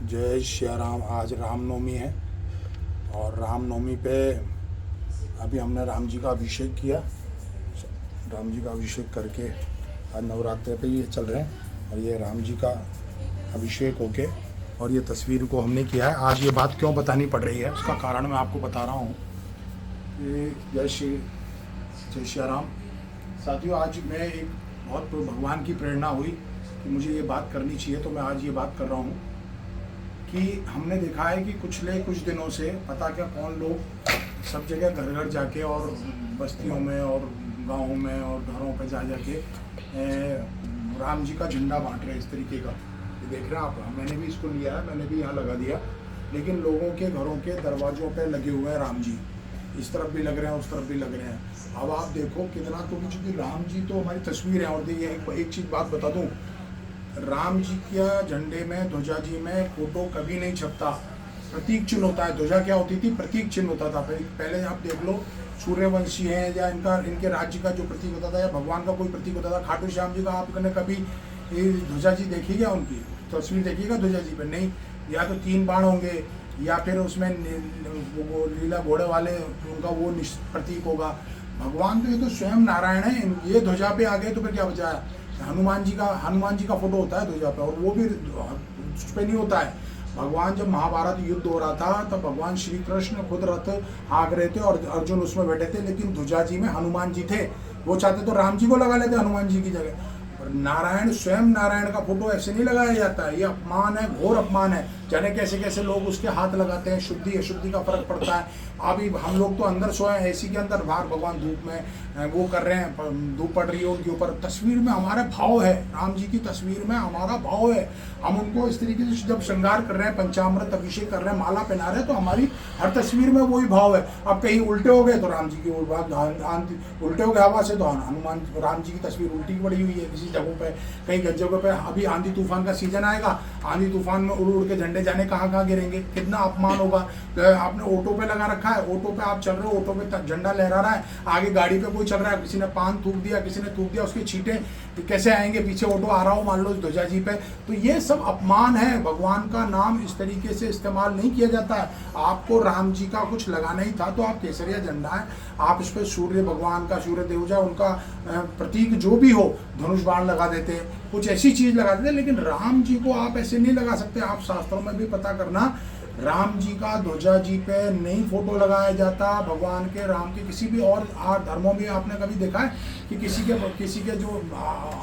जय श्री राम। आज रामनवमी है और रामनवमी पे अभी हमने राम जी का अभिषेक किया। राम जी का अभिषेक करके आज नवरात्रि पे ये चल रहे हैं और ये राम जी का अभिषेक होके और ये तस्वीर को हमने किया है। आज ये बात क्यों बतानी पड़ रही है उसका कारण मैं आपको बता रहा हूँ। जय श्री राम। साथियों, आज मैं एक बहुत भगवान की प्रेरणा हुई कि मुझे ये बात करनी चाहिए, तो मैं आज ये बात कर रहा हूँ कि हमने देखा है कि कुछ दिनों से पता क्या कौन लोग सब जगह घर घर जाके और बस्तियों में और गाँवों में और घरों पे जाके राम जी का झंडा बांट रहे हैं इस तरीके का। ये देख रहे हैं आप, मैंने भी इसको लिया है, मैंने भी यहाँ लगा दिया, लेकिन लोगों के घरों के दरवाजों पे लगे हुए हैं राम जी। इस तरफ भी लग रहे हैं, उस तरफ भी लग रहे हैं। अब आप देखो कितना, तो चूँकि राम जी तो हमारी तस्वीर है। और देखिए एक चीज़ बात बता दूँ, राम जी के झंडे में, ध्वजा जी में फोटो कभी नहीं छपता, प्रतीक चिन्ह होता है। ध्वजा क्या होती थी? प्रतीक चिन्ह होता था। पहले आप देख लो, सूर्यवंशी है या इनके राज्य का जो प्रतीक होता था या भगवान का कोई प्रतीक होता था। खाटू श्याम जी का आपने कभी ध्वजा जी देखी क्या? उनकी तस्वीर देखिएगा ध्वजा जी पर नहीं, या तो 3 बाण होंगे या फिर उसमें वो लीला घोड़े वाले उनका वो प्रतीक होगा। भगवान तो ये तो स्वयं नारायण है। ये ध्वजा पे आ गए तो फिर क्या बचा है? हनुमान जी का फोटो होता है ध्वजा पे, और वो भी उस पे नहीं होता है। भगवान जब महाभारत युद्ध हो रहा था तब भगवान श्री कृष्ण खुद रथ हाँक रहे थे और अर्जुन उसमें बैठे थे, लेकिन ध्वजा जी में हनुमान जी थे। वो चाहते तो राम जी को लगा लेते हनुमान जी की जगह। नारायण, स्वयं नारायण का फोटो ऐसे नहीं लगाया जाता है। ये अपमान है, घोर अपमान है। जाने कैसे कैसे लोग उसके हाथ लगाते हैं। शुद्धि अशुद्धि का फर्क पड़ता है। अभी हम लोग तो अंदर सोए हैं एसी के अंदर, बाहर भगवान धूप में वो कर रहे हैं, धूप पड़ रही है उनके ऊपर। तस्वीर में हमारा भाव है, राम जी की तस्वीर में हमारा भाव है। हम उनको इस तरीके से जब श्रृंगार कर रहे हैं, पंचामृत अभिषेक कर रहे हैं, माला पहना रहे हैं, तो हमारी हर तस्वीर में वही भाव है। अब कहीं उल्टे हो गए तो राम जी की उल्टे हो गए हवा से तो हनुमान राम जी की तस्वीर उल्टी पड़ी हुई है किसी जगहों पे, कई जगहों पे। अभी आंधी तूफान का सीजन आएगा, आंधी तूफान में उड़ उड़ के झंडे जाने कहाँ कहाँ गिरेंगे, कितना अपमान होगा। आपने ऑटो पे लगा रखा है, ऑटो पे आप चल रहे हो, ऑटो पे झंडा लहरा रहा है, आगे गाड़ी पे कोई चल रहा है, किसी ने पान थूक दिया, किसी ने थूक दिया, उसके छींटे कैसे आएंगे? पीछे ऑटो आ रहा हो मान लो ध्वजा जी पे, तो ये सब अपमान है। भगवान का नाम इस तरीके से इस्तेमाल नहीं किया जाता है। आपको राम जी का कुछ लगाना ही था तो आप केसरिया झंडा है, आप इस पर सूर्य भगवान का, सूर्य देवजा उनका प्रतीक जो भी हो, धनुष बाण लगा देते, कुछ ऐसी चीज लगा देते, लेकिन राम जी को आप ऐसे नहीं लगा सकते। आप शास्त्रों में भी पता करना, राम जी का ध्वजा जी पे नहीं फोटो लगाया जाता। भगवान के, राम के, किसी भी और धर्मों में आपने कभी देखा है कि किसी के जो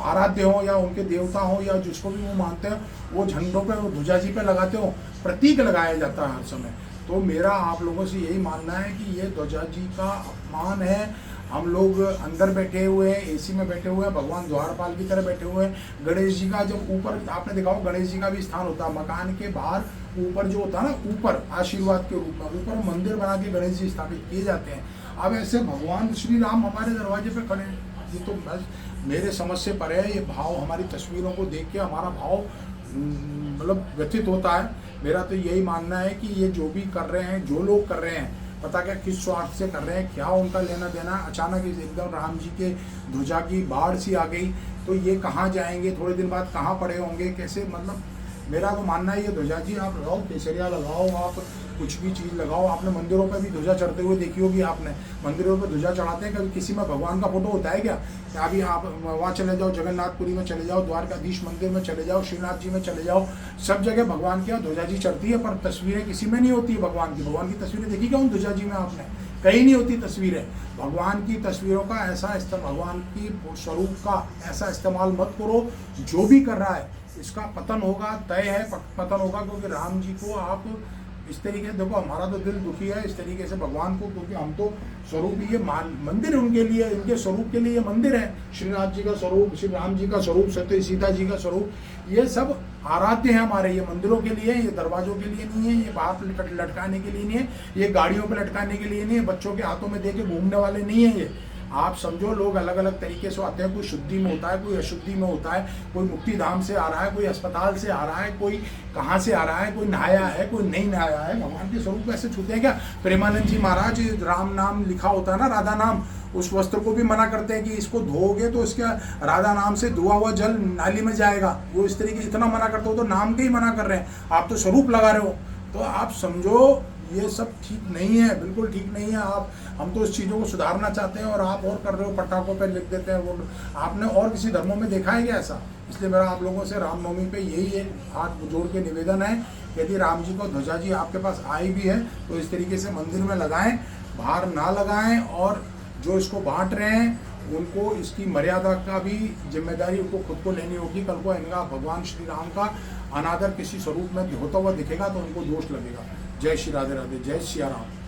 आराध्य हो या उनके देवता हो या जिसको भी वो मानते हैं, वो झंडों पे, ध्वजा जी पे लगाते हो, प्रतीक लगाया जाता है हर समय। तो मेरा आप लोगों से यही मानना है कि ये ध्वजा जी का अपमान है। हम लोग अंदर बैठे हुए हैं, एसी में बैठे हुए हैं, भगवान द्वारपाल की तरह बैठे हुए हैं। गणेश जी का जब ऊपर आपने देखा हो, गणेश जी का भी स्थान होता है मकान के बाहर, ऊपर जो होता है ना, ऊपर आशीर्वाद के रूप में ऊपर मंदिर बना के गणेश जी स्थापित किए जाते हैं। अब ऐसे भगवान श्री राम हमारे दरवाजे पे खड़े हैं, ये तो बस मेरे समझ से परे है। ये भाव, हमारी तस्वीरों को देख के हमारा भाव मतलब व्यथित होता है। मेरा तो यही मानना है कि ये जो भी कर रहे हैं, जो लोग कर रहे हैं, पता क्या किस स्वार्थ से कर रहे हैं, क्या उनका लेना देना। अचानक एकदम राम जी के ध्वजा की बाढ़ सी आ गई तो ये कहाँ जाएंगे, थोड़े दिन बाद कहाँ पड़े होंगे, कैसे? मतलब मेरा तो मानना है ये ध्वजा जी आप लगाओ, केसरिया लगाओ, आप कुछ भी चीज़ लगाओ। आपने मंदिरों पे भी ध्वजा चढ़ते हुए देखी होगी, आपने मंदिरों पे ध्वजा चढ़ाते हैं, कभी किसी में भगवान का फोटो होता है क्या? अभी आप वहाँ चले जाओ, जगन्नाथपुरी में चले जाओ, द्वारकाधीश मंदिर में चले जाओ, श्रीनाथ जी में चले जाओ, सब जगह भगवान की ध्वजा जी चढ़ती है, पर तस्वीरें किसी में नहीं होती है भगवान की तस्वीरें देखी क्या उन ध्वजा जी में आपने? कहीं नहीं होती तस्वीरें। भगवान की तस्वीरों का ऐसा इस्तेमाल, भगवान की स्वरूप का ऐसा इस्तेमाल मत करो। जो भी कर रहा है इसका पतन होगा, तय है पतन होगा, क्योंकि राम जी को आप इस तरीके से देखो, हमारा तो दिल दुखी है इस तरीके से भगवान को, क्योंकि हम तो स्वरूप ही ये मंदिर उनके लिए, इनके स्वरूप के लिए ये मंदिर है। श्रीनाथ जी का स्वरूप, श्री राम जी का स्वरूप, सत्य सीता जी का स्वरूप, ये सब आराध्य है हमारे। ये मंदिरों के लिए, ये दरवाजों के लिए नहीं है, ये बाहर लटकाने के लिए नहीं है, ये गाड़ियों पर लटकाने के लिए नहीं है, बच्चों के हाथों में दे के घूमने वाले नहीं है। ये आप समझो, लोग अलग अलग तरीके से आते हैं, कोई शुद्धि में होता है, कोई अशुद्धि में होता है, कोई मुक्ति धाम से आ रहा है, कोई अस्पताल से आ रहा है, कोई कहाँ से आ रहा है, कोई नहाया है, कोई नहीं नहाया है। भगवान के स्वरूप ऐसे छूते हैं क्या? प्रेमानंद जी महाराज, राम नाम लिखा होता है ना, राधा नाम, उस वस्त्र को भी मना करते हैं कि इसको धोओगे तो इसका राधा नाम से धुआ हुआ जल नाली में जाएगा। वो इस तरीके इतना मना करते हो, तो नाम के ही मना कर रहे हैं, आप तो स्वरूप लगा रहे हो। तो आप समझो ये सब ठीक नहीं है, बिल्कुल ठीक नहीं है। आप हम तो इस चीज़ों को सुधारना चाहते हैं और आप और कर रहे हो, पटाखों पे लिख देते हैं। वो आपने और किसी धर्मों में देखा है क्या ऐसा? इसलिए मेरा आप लोगों से रामनवमी पे यही एक हाथ जोड़ के निवेदन है, यदि राम जी को ध्वजा जी आपके पास आई भी है तो इस तरीके से मंदिर में लगाएं, बाहर ना लगाएं। और जो इसको बांट रहे हैं उनको इसकी मर्यादा का भी जिम्मेदारी उनको खुद को लेनी होगी। कल को इनका भगवान श्री राम का अनादर किसी स्वरूप में होता हुआ दिखेगा तो उनको दोष लगेगा। जय श्री राधे राधे, जय श्री राम।